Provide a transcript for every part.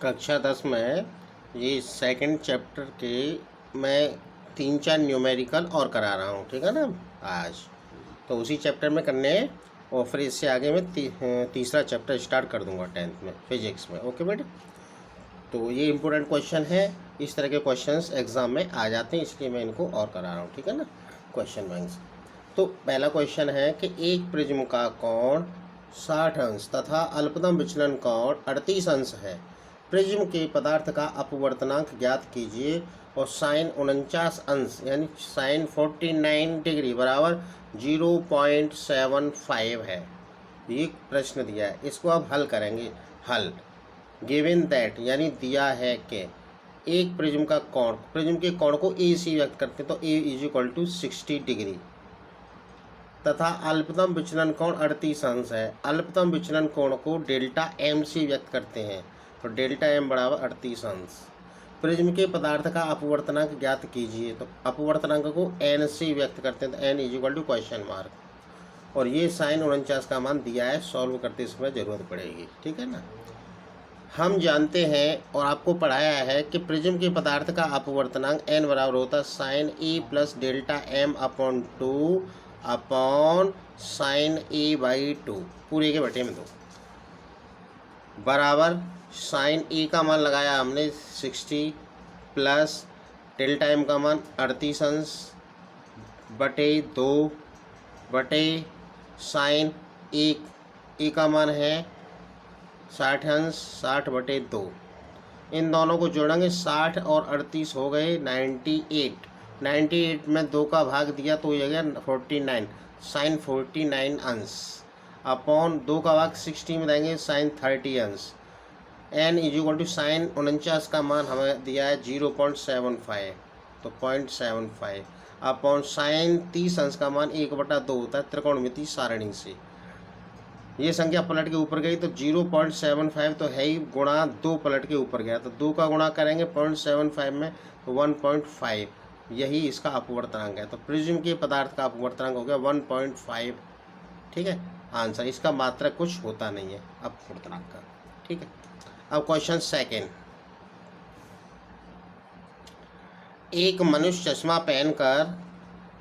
कक्षा 10 में ये सेकंड चैप्टर के मैं 3-4 न्यूमेरिकल और करा रहा हूँ, ठीक है ना। आज तो उसी चैप्टर में करने हैं और फिर इससे आगे मैं तीसरा चैप्टर स्टार्ट कर दूंगा 10th में फिजिक्स में। ओके बेटे, तो ये इम्पोर्टेंट क्वेश्चन है। इस तरह के क्वेश्चंस एग्जाम में आ जाते हैं, इसलिए मैं इनको और करा रहा हूँ, ठीक है ना। Question banks. तो पहला क्वेश्चन है कि एक प्रिज्म का कोण 60 अंश तथा अल्पतम विचलन कोण 38 अंश है। प्रिज्म के पदार्थ का अपवर्तनांक ज्ञात कीजिए और साइन 49 अंश यानी साइन 49 डिग्री बराबर 0.75 है। ये प्रश्न दिया है, इसको आप हल करेंगे। हल गिवन दैट यानी दिया है कि एक प्रिज्म का कोण, प्रिज्म के कोण को ए सी व्यक्त करते हैं तो ए इज इक्वल टू 60 डिग्री तथा अल्पतम विचलन कोण 38 अंश है। अल्पतम विचलन कोण को डेल्टा एम से व्यक्त करते हैं तो डेल्टा एम बराबर 38 अंश। प्रिज्म के पदार्थ का अपवर्तनांक ज्ञात कीजिए तो अपवर्तनांक को एन से व्यक्त करते हैं तो N is equal to question mark. और ये साइन 49 का मान दिया है, सॉल्व करते समय ज़रूरत पड़ेगी, ठीक है ना। हम जानते हैं और आपको पढ़ाया है कि प्रिज्म के पदार्थ का अपवर्तनांक एन बराबर होता है sine A plus delta M upon 2 upon sine A by 2 पूरे के बटे में 2 बराबर साइन ए का मान लगाया हमने 60 प्लस डेल्टा एम का मान 38 अंश बटे 2 बटे साइन ए का मान है 60 अंश 60 बटे 2। इन दोनों को जोड़ेंगे 60 और 38 हो गए 98 में 2 का भाग दिया तो ये गया 49 साइन 49 अंश अपॉन 2 का भाग 60 में देंगे साइन 30 अंश। N is equal to sine 49 का मान हमें दिया है 0.75 तो 0.75 अपॉन साइन 30 अंश का मान 1/2 होता है त्रिकोणमिति सारणी से। ये संख्या पलट के ऊपर गई तो 0.75 तो है ही, गुणा 2 पलट के ऊपर गया तो 2 का गुणा करेंगे 0.75 में तो 1.5, यही इसका अपवर्तनांक है। तो प्रिज्म के पदार्थ का अपवर्तनांक हो गया 1.5, ठीक है आंसर। इसका मात्रक कुछ होता नहीं है अपवर्तनांक का, ठीक है। अब क्वेश्चन सेकेंड, एक मनुष्य चश्मा पहनकर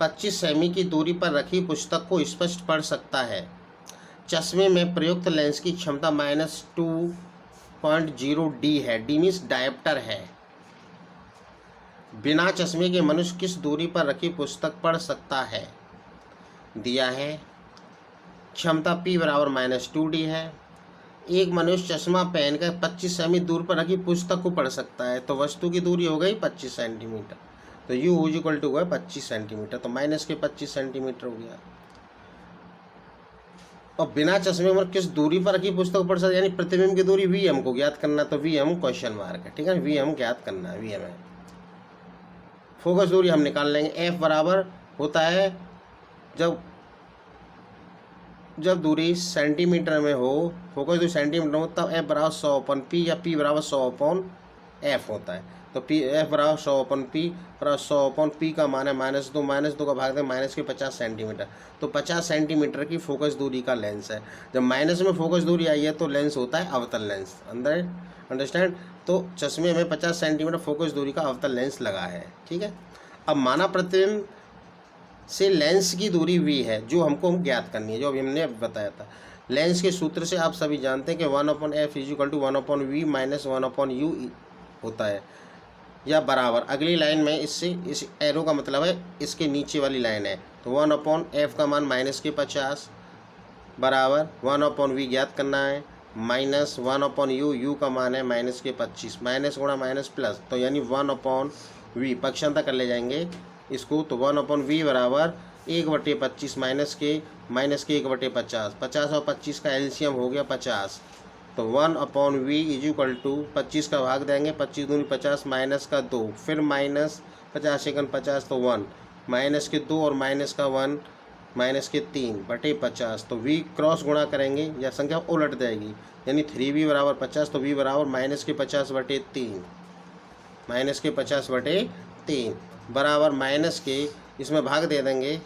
25 सेमी की दूरी पर रखी पुस्तक को स्पष्ट पढ़ सकता है। चश्मे में प्रयुक्त लेंस की क्षमता -2.0 डी है। डी मीन्स डायप्टर है। बिना चश्मे के मनुष्य किस दूरी पर रखी पुस्तक पढ़ सकता है। दिया है क्षमता P बराबर -2D है। एक मनुष्य चश्मा पहनकर 25 सेमी दूर पर रखी पुस्तक को पढ़ सकता है तो वस्तु की दूरी हो गई 25 सेंटीमीटर तो U इक्वल टू हुआ 25 सेंटीमीटर तो माइनस के 25 सेंटीमीटर हो गया। और बिना चश्मे में किस दूरी पर रखी पुस्तक पढ़ सकते यानी प्रतिबिंब की दूरी VM को ज्ञात करना तो VM क्वेश्चन मार्क है, ठीक है। VM ज्ञात करना है, VM है। फोकस दूरी हम निकाल लेंगे। F बराबर होता है जब दूरी सेंटीमीटर में हो, फोकस दूरी सेंटीमीटर में हो तब F बराबर 100/P या P बराबर 100/F होता है। तो F बराबर 100/P बराबर 100/P का मान है -2 का भाग दें माइनस के 50 सेंटीमीटर तो 50 सेंटीमीटर की फोकस दूरी का लेंस है। जब माइनस में फोकस दूरी आई है तो लेंस होता है अवतल लेंस। अंडरस्टैंड। तो चश्मे में 50 सेंटीमीटर फोकस दूरी का अवतल लेंस लगा है, ठीक है। अब माना प्रतिबिंब से लेंस की दूरी V है जो हमको ज्ञात करनी है, जो अभी हमने बताया था। लेंस के सूत्र से आप सभी जानते हैं कि 1/f is equal to 1/v minus 1/u होता है या बराबर। अगली लाइन में इससे इस एरो का मतलब है इसके नीचे वाली लाइन है तो 1/f का मान -50 बराबर 1/v ज्ञात करना है माइनस 1/u, u का मान है -25 माइनस गुणा माइनस प्लस तो यानी 1/v पक्षांतर कर ले जाएंगे इसको तो 1/v बराबर 1/25 माइनस के 1/50 50 और 25 का एलसीएम हो गया 50 तो 1/v इज इक्वल टू 25 का भाग देंगे 25 दूनी 50 माइनस का 2 फिर माइनस 50 सेकंड 50 तो 1 माइनस के 2 और माइनस का 1 माइनस के 3/50 तो v क्रॉस गुणा करेंगे या संख्या उलट जाएगी यानी 3v बराबर 50 तो v बराबर -50/3 माइनस के 50/3 बराबर माइनस के इसमें भाग दे देंगे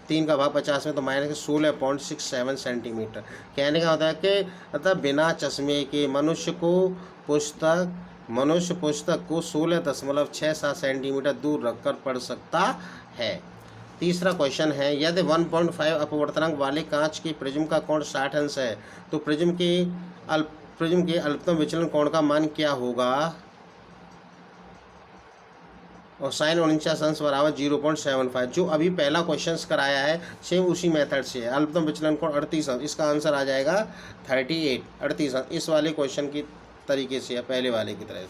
3 का भाग 50 में तो माइनस 16.67 सेंटीमीटर। कहने का होता है कि अतः बिना चश्मे के मनुष्य पुस्तक को 16.67 सेंटीमीटर दूर रखकर पढ़ सकता है। तीसरा क्वेश्चन है, यदि 1.5 अपवर्तनांक वाले कांच के प्रिज्म का कोण 60 अंश है तो प्रिज्म के अल्पतम विचलन कोण का मान क्या होगा? और साइन 49 अंश बराबर 0.75। जो अभी पहला क्वेश्चन कराया है सेम उसी मेथड से है। अल्पतम विचलन कोण 38 अंश, इसका आंसर आ जाएगा 38 अंश। इस वाले क्वेश्चन की तरीके से है, पहले वाले की तरह,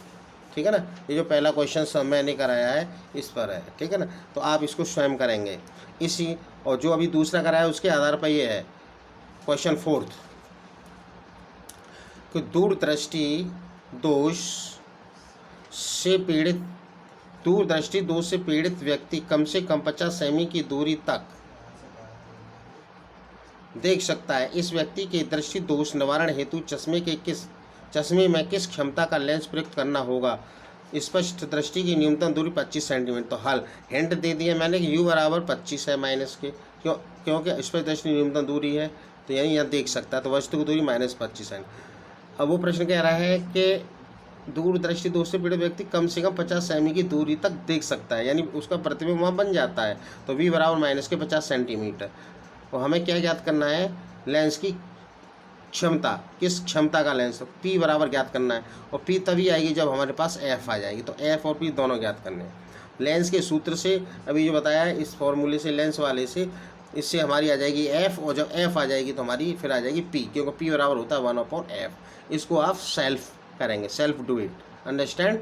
ठीक है ना। ये जो पहला क्वेश्चन मैंने कराया है इस पर है, ठीक है ना। तो आप इसको स्वयं करेंगे इसी, और जो अभी दूसरा कराया है उसके आधार पर ये है। क्वेश्चन 4 कि दूरदृष्टि दोष से पीड़ित व्यक्ति कम से कम 50 सेमी की दूरी तक देख सकता है। इस व्यक्ति के दृष्टि दोष निवारण हेतु चश्मे में किस क्षमता का लेंस प्रयुक्त करना होगा? स्पष्ट दृष्टि की न्यूनतम दूरी 25 सेंटीमीटर। तो हल हिंट दे दिया मैंने कि u बराबर 25 है माइनस के, क्योंकि स्पष्ट दृष्टि न्यूनतम दूरी है तो यानी यहाँ देख सकता है, तो वस्तु की दूरी -25 है। अब वो प्रश्न कह रहा है कि दूरदृष्टि दोष से पीड़ित व्यक्ति कम से कम 50 सेमी की दूरी तक देख सकता है, यानी उसका प्रतिबिंब वहाँ बन जाता है। तो v बराबर माइनस के 50 सेंटीमीटर। और हमें क्या ज्ञात करना है? लेंस की क्षमता, किस क्षमता का लेंस, तो p बराबर ज्ञात करना है। और p तभी आएगी जब हमारे पास f आ जाएगी, तो f और p दोनों ज्ञात करने हैं। लेंस के सूत्र से अभी जो बताया है इस फॉर्मूले से, लेंस वाले से, इससे हमारी आ जाएगी f, और जब f आ जाएगी तो हमारी फिर आ जाएगी p, क्योंकि p बराबर होता है 1/f। इसको आप सेल्फ करेंगे, सेल्फ डू इट, अंडरस्टैंड।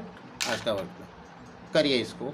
आज का वर्क करिए इसको।